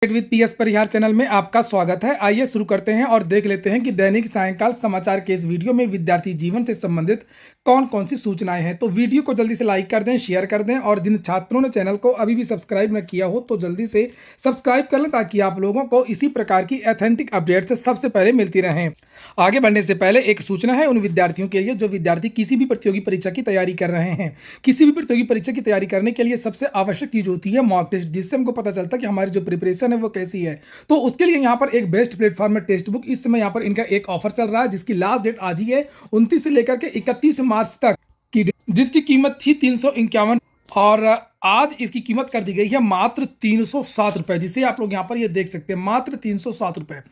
With PS Parihar channel में आपका स्वागत है। आइए शुरू करते हैं और देख लेते हैं कि दैनिक सायंकाल समाचार के इस वीडियो में विद्यार्थी जीवन से संबंधित कौन कौन सी सूचनाएं हैं। तो वीडियो को जल्दी से लाइक कर दें, शेयर कर दें और जिन छात्रों ने चैनल को अभी भी सब्सक्राइब न किया हो तो जल्दी से सब्सक्राइब कर लें ताकि आप लोगों को इसी प्रकार की ऑथेंटिक अपडेट से सबसे पहले मिलती रहें। आगे बढ़ने से पहले एक सूचना है उन विद्यार्थियों के लिए जो विद्यार्थी किसी भी प्रतियोगी परीक्षा की तैयारी कर रहे हैं। किसी भी प्रतियोगी परीक्षा की तैयारी करने के लिए सबसे आवश्यक चीज होती है मॉक टेस्ट, जिससे हमको पता चलता है कि हमारी जो प्रिपरेशन है वो कैसी है। तो उसके लिए यहाँ पर एक बेस्ट प्लेटफॉर्म है टेक्स्ट बुक। इस समय यहाँ पर इनका एक ऑफर चल रहा है जिसकी लास्ट डेट आज ही है 29 से लेकर के 31 मार्च तक की, जिसकी कीमत थी 351 और आज इसकी कीमत कर दी गई है मात्र 307 रुपए, जिसे आप लोग यहाँ पर ये देख सकते हैं मात्र 307 रुपए।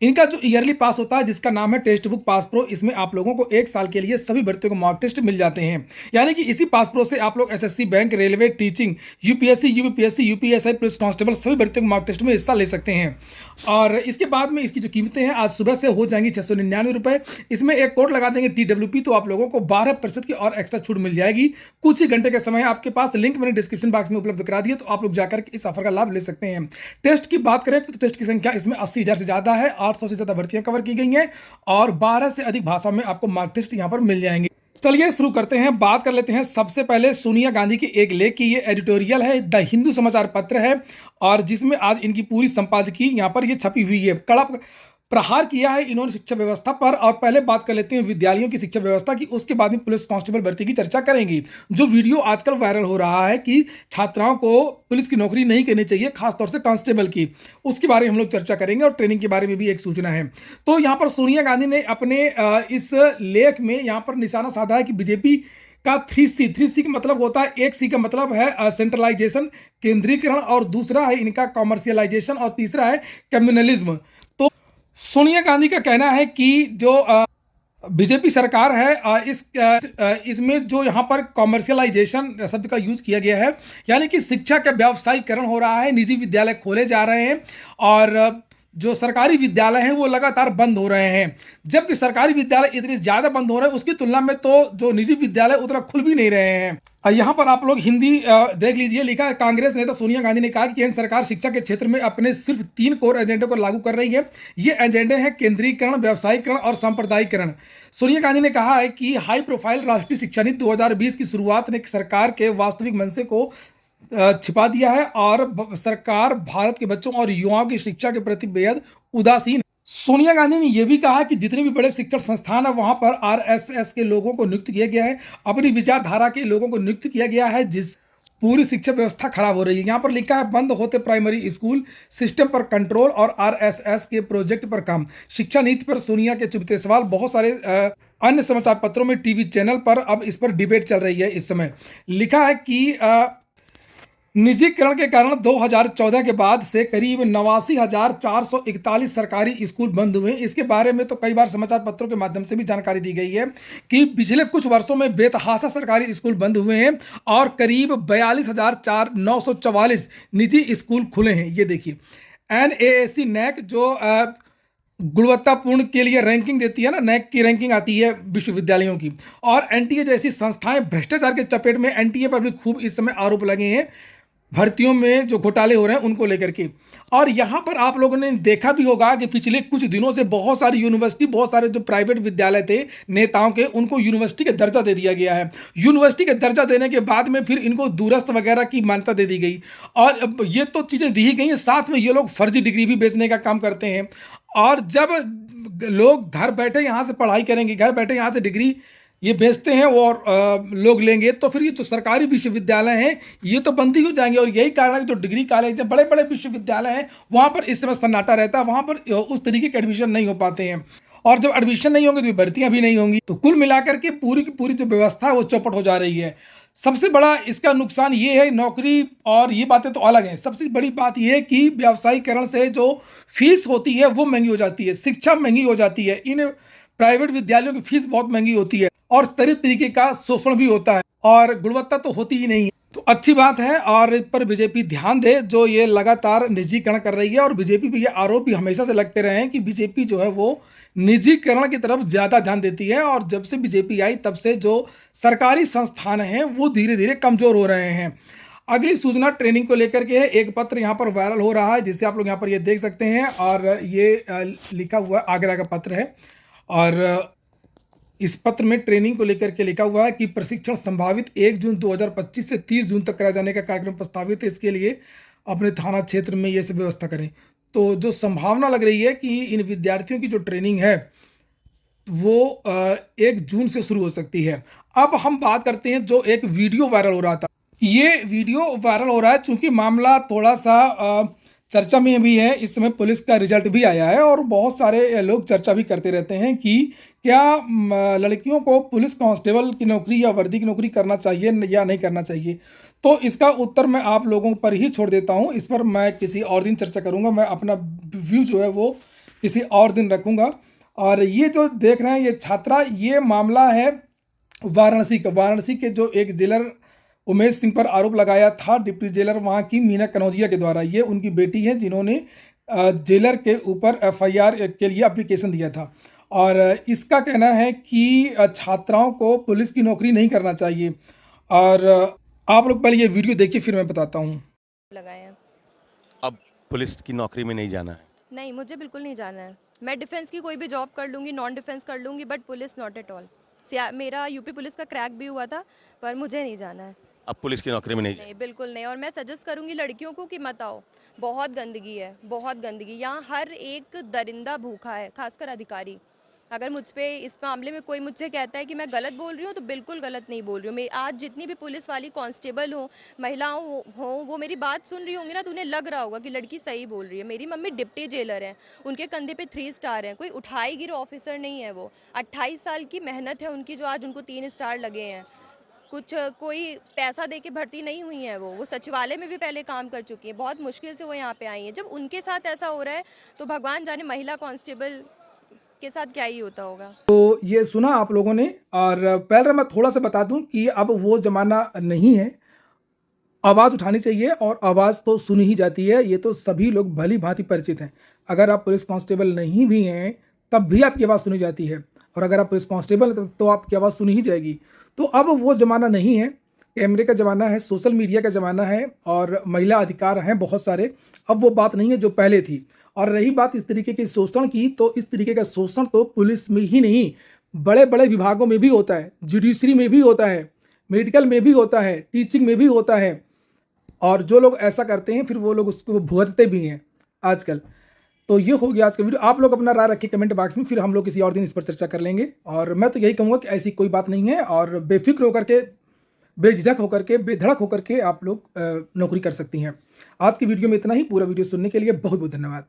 इनका जो ईयरली पास होता है जिसका नाम है टेक्स्ट बुक पास प्रो, इसमें आप लोगों को एक साल के लिए सभी भर्तियों को मॉक टेस्ट मिल जाते हैं। यानी कि इसी पास प्रो से आप लोग SSC, bank, railway, teaching, UPSC, UPPSC, UPSI, police constable सभी भर्तियों को मॉक टेस्ट में हिस्सा ले सकते हैं। और इसके बाद में इसकी जो कीमतें हैं आज सुबह से हो जाएंगी 699 रुपए। इसमें एक कोड लगा देंगे TWP तो आप लोगों को 12% की और एक्स्ट्रा छूट मिल जाएगी। कुछ ही घंटे के समय आपके पास, लिंक मैंने डिस्क्रिप्शन बॉक्स में उपलब्ध करा दिया, तो आप लोग जाकर के इस ऑफर का लाभ ले सकते हैं। टेस्ट की बात करें तो टेस्ट की संख्या इसमें 80,000 से ज्यादा है, 800 से ज्यादा भर्तियां कवर की गई हैं और 12 से अधिक भाषा में आपको मॉक टेस्ट यहां पर मिल जाएंगे। चलिए शुरू करते हैं, बात कर लेते हैं सबसे पहले सोनिया गांधी के एक लेख की। ये एडिटोरियल है, द हिंदू समाचार पत्र है और जिसमें आज इनकी पूरी संपादकीय यहां पर ये छपी हुई है। कड़ा प्रहार किया है इन्होंने शिक्षा व्यवस्था पर। और पहले बात कर लेते हैं विद्यालयों की शिक्षा व्यवस्था की, उसके बाद में पुलिस कांस्टेबल भर्ती की चर्चा करेंगे। जो वीडियो आजकल वायरल हो रहा है कि छात्राओं को पुलिस की नौकरी नहीं करनी चाहिए, खासतौर से कांस्टेबल की, उसके बारे में हम लोग चर्चा करेंगे और ट्रेनिंग के बारे में भी एक सूचना है। तो यहाँ पर सोनिया गांधी ने अपने इस लेख में यहाँ पर निशाना साधा है कि बीजेपी का 3C का मतलब होता है, एक सी का मतलब है सेंट्रलाइजेशन, केंद्रीकरण, और दूसरा है इनका कॉमर्शियलाइजेशन और तीसरा है कम्युनलिज्म। तो सोनिया गांधी का कहना है कि जो बीजेपी सरकार है इसमें जो यहाँ पर कॉमर्शियलाइजेशन शब्द का यूज किया गया है, यानी कि शिक्षा का व्यावसायीकरण हो रहा है, निजी विद्यालय खोले जा रहे हैं और जो सरकारी विद्यालय हैं वो लगातार बंद हो रहे हैं। जबकि सरकारी विद्यालय इतने ज़्यादा बंद हो रहे हैं उसकी तुलना में तो जो निजी विद्यालय उतना खुल भी नहीं रहे हैं। यहाँ पर आप लोग हिंदी देख लीजिए, लिखा है कांग्रेस नेता सोनिया गांधी ने कहा कि केंद्र सरकार शिक्षा के क्षेत्र में अपने सिर्फ 3 कोर एजेंडे को लागू कर रही है। ये एजेंडे हैं केंद्रीकरण, व्यावसायीकरण और सांप्रदायिकरण। सोनिया गांधी ने कहा है कि हाई प्रोफाइल राष्ट्रीय शिक्षा नीति 2020 की शुरुआत ने सरकार के वास्तविक मंशे को छिपा दिया है और सरकार भारत के बच्चों और युवाओं की शिक्षा के प्रति बेहद उदासीन। सोनिया गांधी ने यह भी कहा कि जितने भी बड़े शिक्षण संस्थान है वहां पर RSS के लोगों को नियुक्त किया गया है, अपनी विचारधारा के लोगों को नियुक्त किया गया है, जिस पूरी शिक्षा व्यवस्था खराब हो रही है। यहाँ पर लिखा है बंद होते प्राइमरी स्कूल, सिस्टम पर कंट्रोल और RSS के प्रोजेक्ट पर काम। शिक्षा नीति पर सोनिया के चुभते सवाल बहुत सारे अन्य समाचार पत्रों में, टीवी चैनल पर अब इस पर डिबेट चल रही है। इस समय लिखा है कि निजीकरण के कारण 2014 के बाद से करीब 89,441 सरकारी स्कूल बंद हुए। इसके बारे में तो कई बार समाचार पत्रों के माध्यम से भी जानकारी दी गई है कि पिछले कुछ वर्षों में बेतहाशा सरकारी स्कूल बंद हुए हैं और करीब 42,944 निजी स्कूल खुले हैं। ये देखिए NAAC NAC जो गुणवत्तापूर्ण के लिए रैंकिंग देती है ना, NAC की रैंकिंग आती है विश्वविद्यालयों की, और NTA जैसी संस्थाएं भ्रष्टाचार के चपेट में। NTA पर भी खूब इस समय आरोप लगे हैं भर्तियों में जो घोटाले हो रहे हैं उनको लेकर के। और यहाँ पर आप लोगों ने देखा भी होगा कि पिछले कुछ दिनों से बहुत सारी यूनिवर्सिटी, बहुत सारे जो प्राइवेट विद्यालय थे नेताओं के, उनको यूनिवर्सिटी का दर्जा दे दिया गया है। यूनिवर्सिटी का दर्जा देने के बाद में फिर इनको दूरस्थ वगैरह की मान्यता दे दी गई और ये तो चीज़ें दी ही गई हैं, साथ में ये लोग फर्जी डिग्री भी बेचने का काम करते हैं। और जब लोग घर बैठे यहाँ से पढ़ाई करेंगे, घर बैठे यहाँ से डिग्री ये बेचते हैं और लोग लेंगे, तो फिर ये जो सरकारी विश्वविद्यालय हैं ये तो बंद ही हो जाएंगे। और यही कारण है कि जो डिग्री कॉलेज है, बड़े बड़े विश्वविद्यालय हैं, वहाँ पर इस समय सन्नाटा रहता है, वहाँ पर उस तरीके के एडमिशन नहीं हो पाते हैं और जब एडमिशन नहीं होंगे तो भर्तियाँ भी नहीं होंगी। तो कुल मिलाकर के पूरी की पूरी जो व्यवस्था है वो चौपट हो जा रही है। सबसे बड़ा इसका नुकसान ये है, नौकरी और ये बातें तो अलग हैं, सबसे बड़ी बात ये है कि व्यावसायीकरण से जो फीस होती है वो महंगी हो जाती है, शिक्षा महंगी हो जाती है। इन प्राइवेट विद्यालयों की फीस बहुत महंगी होती है और तरह तरीके का शोषण भी होता है और गुणवत्ता तो होती ही नहीं है। तो अच्छी बात है और इस पर बीजेपी ध्यान दे, जो ये लगातार निजीकरण कर रही है। और बीजेपी पे ये आरोप भी हमेशा से लगते रहे हैं कि बीजेपी जो है वो निजीकरण की तरफ ज़्यादा ध्यान देती है और जब से बीजेपी आई तब से जो सरकारी संस्थान हैं वो धीरे धीरे कमज़ोर हो रहे हैं। अगली सूचना ट्रेनिंग को लेकर के है। एक पत्र यहाँ पर वायरल हो रहा है जिसे आप लोग यहाँ पर ये देख सकते हैं, और ये लिखा हुआ आगरा का पत्र है। और इस पत्र में ट्रेनिंग को लेकर के लिखा हुआ है कि प्रशिक्षण संभावित 1 जून 2025 से 30 जून तक कराए जाने का कार्यक्रम प्रस्तावित है। इसके लिए अपने थाना क्षेत्र में ये सब व्यवस्था करें। तो जो संभावना लग रही है कि इन विद्यार्थियों की जो ट्रेनिंग है वो 1 जून से शुरू हो सकती है। अब हम बात करते हैं जो एक वीडियो वायरल हो रहा था। ये वीडियो वायरल हो रहा है चूंकि मामला थोड़ा सा चर्चा में भी है। इस समय पुलिस का रिजल्ट भी आया है और बहुत सारे लोग चर्चा भी करते रहते हैं कि क्या लड़कियों को पुलिस कांस्टेबल की नौकरी या वर्दी की नौकरी करना चाहिए या नहीं करना चाहिए। तो इसका उत्तर मैं आप लोगों पर ही छोड़ देता हूं। इस पर मैं किसी और दिन चर्चा करूंगा। मैं अपना व्यू जो है वो किसी और दिन रखूंगा। और ये जो देख रहे हैं ये छात्रा, ये मामला है वाराणसी के जो एक जेलर उमेश सिंह पर आरोप लगाया था डिप्टी जेलर वहाँ की मीना कनौजिया के द्वारा। ये उनकी बेटी है जिन्होंने जेलर के ऊपर एफआईआर के लिए एप्लीकेशन दिया था। और इसका कहना है कि छात्राओं को पुलिस की नौकरी नहीं करना चाहिए। और आप लोग पहले ये वीडियो देखिए फिर मैं बताता हूँ। लगाए हैं। अब पुलिस की नौकरी में नहीं जाना है? नहीं, मुझे बिल्कुल नहीं जाना है। मैं डिफेंस की कोई भी जॉब कर लूँगी, नॉन डिफेंस कर लूँगी, but police not at all. मेरा यूपी पुलिस का क्रैक भी हुआ था, पर मुझे नहीं जाना है। अब पुलिस की नौकरी में नहीं नहीं, बिल्कुल नहीं। और मैं सजेस्ट करूँगी लड़कियों को कि मत आओ। बहुत गंदगी है, बहुत गंदगी। यहाँ हर एक दरिंदा भूखा है, खासकर अधिकारी। अगर मुझ पे इस मामले में कोई मुझसे कहता है कि मैं गलत बोल रही हूँ तो बिल्कुल गलत नहीं बोल रही हूँ। मैं आज जितनी भी पुलिस वाली कांस्टेबल हो, महिलाओं हो, वो मेरी बात सुन रही होंगी ना, तो उन्हें लग रहा होगा कि लड़की सही बोल रही है। मेरी मम्मी डिप्टी जेलर है, उनके कंधे पे 3 स्टार है, कोई उठाई गिर ऑफिसर नहीं है। वो 28 साल की मेहनत है उनकी, जो आज उनको 3 स्टार लगे हैं। कुछ कोई पैसा दे के भर्ती नहीं हुई है। वो सचिवालय में भी पहले काम कर चुकी है। बहुत मुश्किल से वो यहाँ पे आई हैं। जब उनके साथ ऐसा हो रहा है तो भगवान जाने महिला कांस्टेबल के साथ क्या ही होता होगा। तो ये सुना आप लोगों ने। और पहले मैं थोड़ा सा बता दूं कि अब वो ज़माना नहीं है। आवाज़ उठानी चाहिए और आवाज़ तो सुनी ही जाती है। ये तो सभी लोग भली भांति परिचित हैं। अगर आप पुलिस कांस्टेबल नहीं भी हैं तब भी आपकी आवाज़ सुनी जाती है, और अगर आप पुलिस कांस्टेबल हैं तो आपकी आवाज़ सुनी ही जाएगी। तो अब वो ज़माना नहीं है। कैमरे का ज़माना है, सोशल मीडिया का ज़माना है, और महिला अधिकार हैं बहुत सारे। अब वो बात नहीं है जो पहले थी। और रही बात इस तरीके के शोषण की, तो इस तरीके का शोषण तो पुलिस में ही नहीं, बड़े बड़े विभागों में भी होता है, जुडिशरी में भी होता है, मेडिकल में भी होता है, टीचिंग में भी होता है। और जो लोग ऐसा करते हैं फिर वो लोग उसको भुगतते भी हैं आजकल। तो ये हो गया आज का वीडियो। आप लोग अपना राय रखिए कमेंट बॉक्स में, फिर हम लोग किसी और दिन इस पर चर्चा कर लेंगे। और मैं तो यही कहूँगा कि ऐसी कोई बात नहीं है, और बेफिक्र होकर के, बेझिझक होकर के, बेधड़क होकर के आप लोग नौकरी कर सकती हैं। आज की वीडियो में इतना ही। पूरा वीडियो सुनने के लिए बहुत बहुत धन्यवाद।